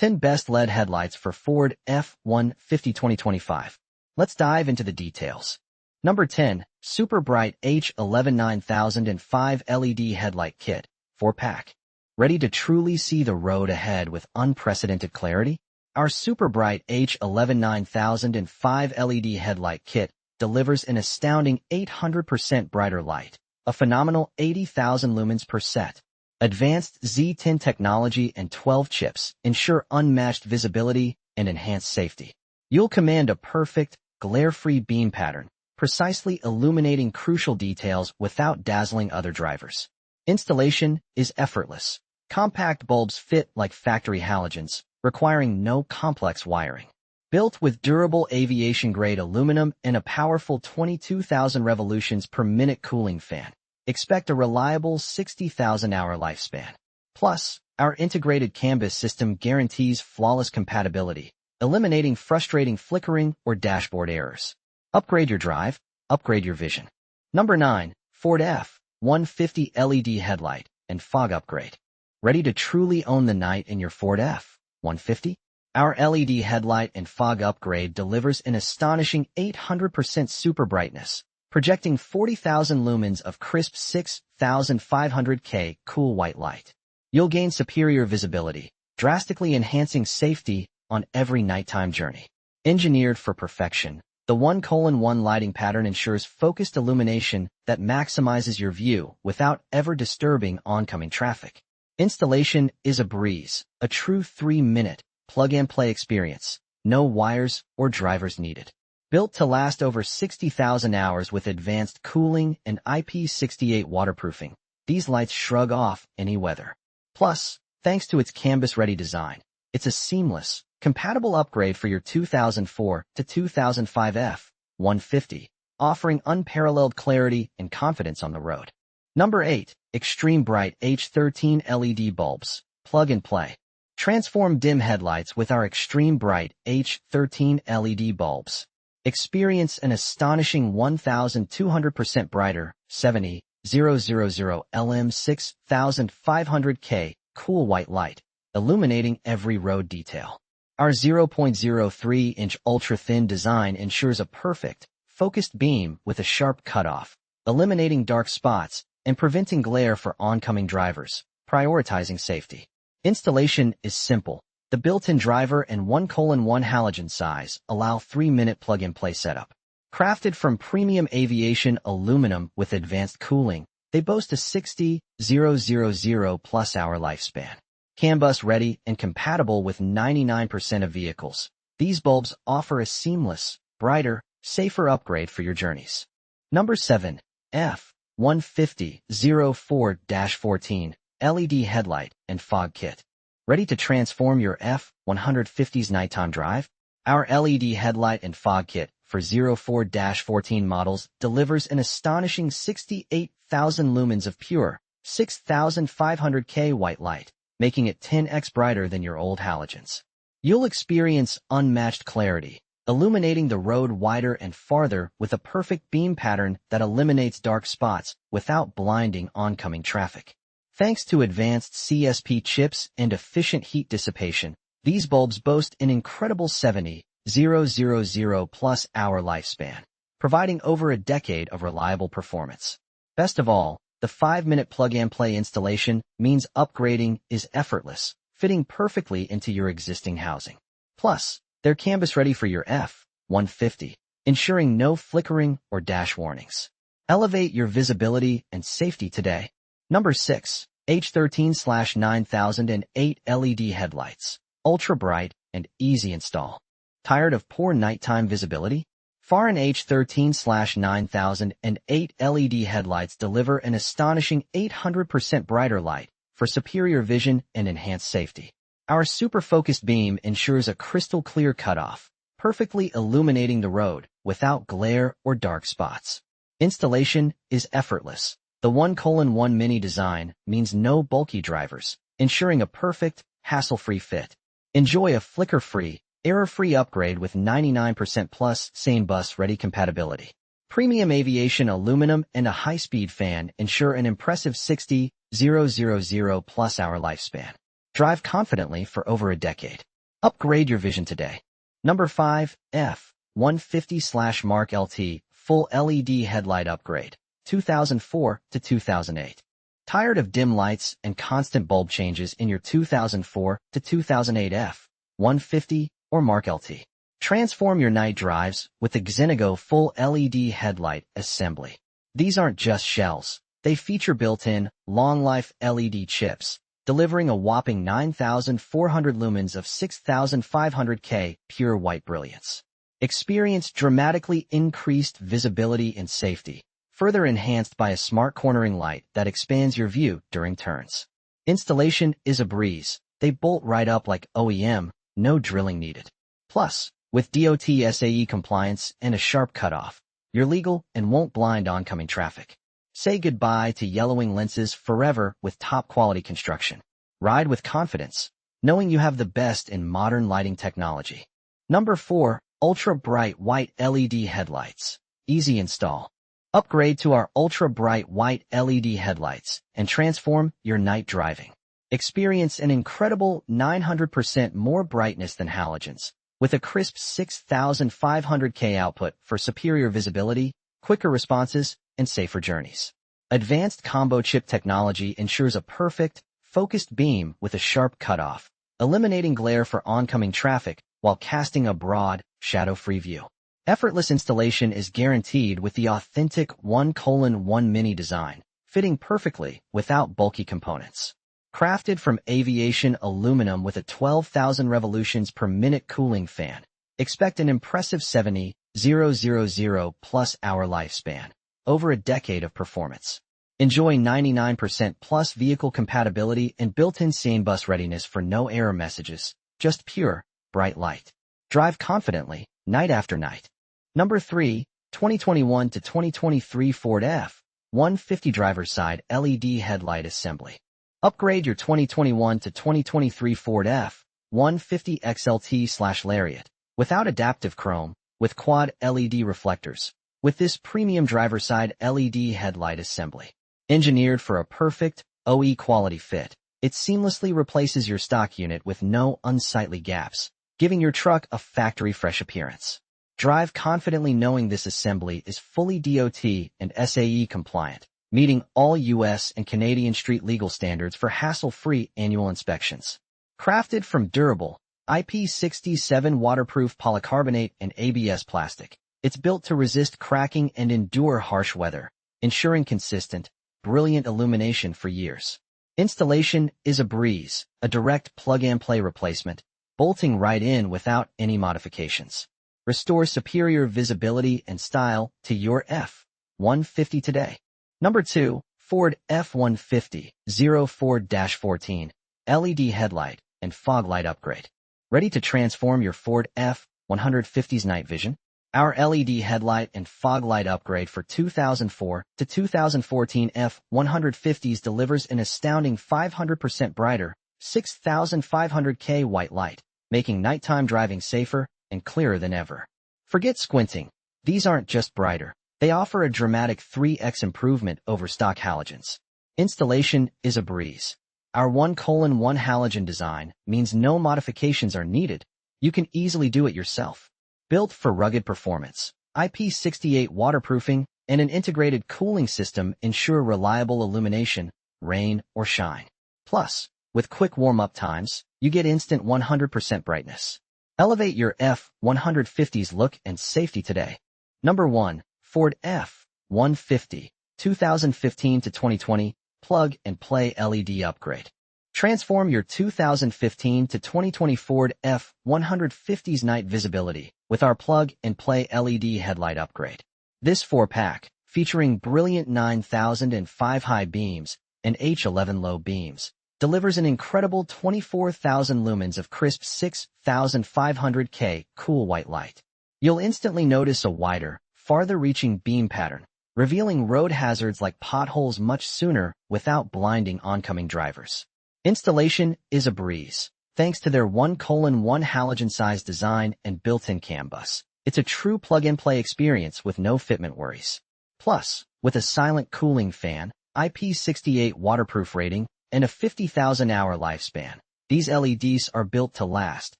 10 Best LED Headlights for Ford F-150 2025. Let's dive into the details. Number 10. Super Bright H11 9005 LED Headlight Kit, 4-pack. Ready to truly see the road ahead with unprecedented clarity? Our Super Bright H11 9005 LED Headlight Kit delivers an astounding 800% brighter light, a phenomenal 80,000 lumens per set. Advanced Z10 technology and 12 chips ensure unmatched visibility and enhanced safety. You'll command a perfect, glare-free beam pattern, precisely illuminating crucial details without dazzling other drivers. Installation is effortless. Compact bulbs fit like factory halogens, requiring no complex wiring. Built with durable aviation-grade aluminum and a powerful 22,000 revolutions per minute cooling fan, expect a reliable 60,000-hour lifespan. Plus, our integrated canvas system guarantees flawless compatibility, eliminating frustrating flickering or dashboard errors. Upgrade your drive, upgrade your vision. Number 9. Ford F-150 LED Headlight and Fog Upgrade. Ready to truly own the night in your Ford F-150? Our LED headlight and fog upgrade delivers an astonishing 800% super brightness, projecting 40,000 lumens of crisp 6,500K cool white light. You'll gain superior visibility, drastically enhancing safety on every nighttime journey. Engineered for perfection, the 1:1 lighting pattern ensures focused illumination that maximizes your view without ever disturbing oncoming traffic. Installation is a breeze, a true 3-minute plug-and-play experience, no wires or drivers needed. Built to last over 60,000 hours with advanced cooling and IP68 waterproofing, these lights shrug off any weather. Plus, thanks to its canvas-ready design, it's a seamless, compatible upgrade for your 2004 to 2005 F-150, offering unparalleled clarity and confidence on the road. Number 8. Extreme Bright H13 LED Bulbs, Plug and Play. Transform dim headlights with our Extreme Bright H13 LED bulbs. Experience an astonishing 1,200% brighter 70,000 LM 6,500K cool white light, illuminating every road detail. Our 0.03-inch ultra-thin design ensures a perfect, focused beam with a sharp cutoff, eliminating dark spots and preventing glare for oncoming drivers, prioritizing safety. Installation is simple. The built-in driver and 1:1 halogen size allow 3-minute plug-and-play setup. Crafted from premium aviation aluminum with advanced cooling, they boast a 60,000-plus-hour lifespan. CAN bus ready and compatible with 99% of vehicles. These bulbs offer a seamless, brighter, safer upgrade for your journeys. Number 7. F-150 04-14 LED Headlight and Fog Kit. Ready to transform your F-150's nighttime drive? Our LED Headlight and Fog Kit for 04-14 models delivers an astonishing 68,000 lumens of pure, 6,500K white light, making it 10x brighter than your old halogens. You'll experience unmatched clarity, illuminating the road wider and farther with a perfect beam pattern that eliminates dark spots without blinding oncoming traffic. Thanks to advanced CSP chips and efficient heat dissipation, these bulbs boast an incredible 70,000-plus-hour lifespan, providing over a decade of reliable performance. Best of all, the 5-minute plug-and-play installation means upgrading is effortless, fitting perfectly into your existing housing. Plus, they're canvas-ready for your F-150, ensuring no flickering or dash warnings. Elevate your visibility and safety today. Number 6. H13/9008 LED Headlights. Ultra bright and easy install. Tired of poor nighttime visibility? Foreign H13/9008 LED headlights deliver an astonishing 800% brighter light for superior vision and enhanced safety. Our super-focused beam ensures a crystal-clear cutoff, perfectly illuminating the road without glare or dark spots. Installation is effortless. The 1:1 mini design means no bulky drivers, ensuring a perfect, hassle-free fit. Enjoy a flicker-free, error-free upgrade with 99% plus sane bus-ready compatibility. Premium aviation aluminum and a high-speed fan ensure an impressive 60,000-plus-hour lifespan. Drive confidently for over a decade. Upgrade your vision today. Number 5. F-150/Mark LT Full LED Headlight Upgrade, 2004 to 2008. Tired of dim lights and constant bulb changes in your 2004 to 2008 F-150 or Mark LT? Transform your night drives with the Xenego Full LED Headlight Assembly. These aren't just shells. They feature built-in, long-life LED chips, delivering a whopping 9,400 lumens of 6,500 pure white brilliance. Experience dramatically increased visibility and safety, further enhanced by a smart cornering light that expands your view during turns. Installation is a breeze. They bolt right up like OEM, no drilling needed. Plus, with DOT SAE compliance and a sharp cutoff, you're legal and won't blind oncoming traffic. Say goodbye to yellowing lenses forever with top-quality construction. Ride with confidence, knowing you have the best in modern lighting technology. Number 4. Ultra-Bright White LED Headlights. Easy install. Upgrade to our ultra-bright white LED headlights and transform your night driving. Experience an incredible 900% more brightness than halogens, with a crisp 6,500 output for superior visibility, quicker responses, and safer journeys. Advanced combo chip technology ensures a perfect, focused beam with a sharp cutoff, eliminating glare for oncoming traffic while casting a broad, shadow-free view. Effortless installation is guaranteed with the authentic 1:1 mini design, fitting perfectly without bulky components. Crafted from aviation aluminum with a 12,000 revolutions per minute cooling fan, expect an impressive 70,000 plus hour lifespan, over a decade of performance. Enjoy 99% plus vehicle compatibility and built-in CAN bus readiness for no error messages, just pure, bright light. Drive confidently, night after night. Number 3. 2021 to 2023 Ford F-150 Driver's Side LED Headlight Assembly. Upgrade your 2021 to 2023 Ford F-150 XLT/Lariat without adaptive chrome, with quad LED reflectors, with this premium driver's side LED headlight assembly. Engineered for a perfect, OE quality fit, it seamlessly replaces your stock unit with no unsightly gaps, giving your truck a factory-fresh appearance. Drive confidently knowing this assembly is fully DOT and SAE compliant, meeting all U.S. and Canadian street legal standards for hassle-free annual inspections. Crafted from durable, IP67 waterproof polycarbonate and ABS plastic, it's built to resist cracking and endure harsh weather, ensuring consistent, brilliant illumination for years. Installation is a breeze, a direct plug-and-play replacement, bolting right in without any modifications. Restore superior visibility and style to your F-150 today. Number 2. Ford F-150 04-14 LED Headlight and Fog Light Upgrade. Ready to transform your Ford F-150's night vision? Our LED headlight and fog light upgrade for 2004 to 2014 F-150s delivers an astounding 500% brighter, 6,500 white light, making nighttime driving safer and clearer than ever. Forget squinting. These aren't just brighter. They offer a dramatic 3x improvement over stock halogens. Installation is a breeze. Our 1:1 halogen design means no modifications are needed. You can easily do it yourself. Built for rugged performance, IP68 waterproofing and an integrated cooling system ensure reliable illumination, rain or shine. Plus, with quick warm-up times, you get instant 100% brightness. Elevate your F-150's look and safety today. Number 1. Ford F-150 2015 to 2020 Plug and Play LED Upgrade. Transform your 2015 to 2020 Ford F-150's night visibility with our Plug and Play LED headlight upgrade. This 4-pack, featuring brilliant 9,005 high beams and H11 low beams, delivers an incredible 24,000 lumens of crisp 6,500 cool white light. You'll instantly notice a wider, farther-reaching beam pattern, revealing road hazards like potholes much sooner without blinding oncoming drivers. Installation is a breeze, thanks to their 1:1 halogen-sized design and built-in CAN bus. It's a true plug-and-play experience with no fitment worries. Plus, with a silent cooling fan, IP68 waterproof rating, and a 50,000-hour lifespan, these LEDs are built to last,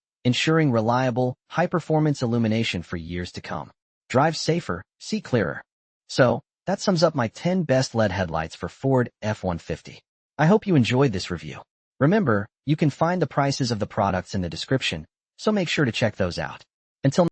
ensuring reliable, high-performance illumination for years to come. Drive safer, see clearer. So, that sums up my 10 best LED headlights for Ford F-150. I hope you enjoyed this review. Remember, you can find the prices of the products in the description, so make sure to check those out. Until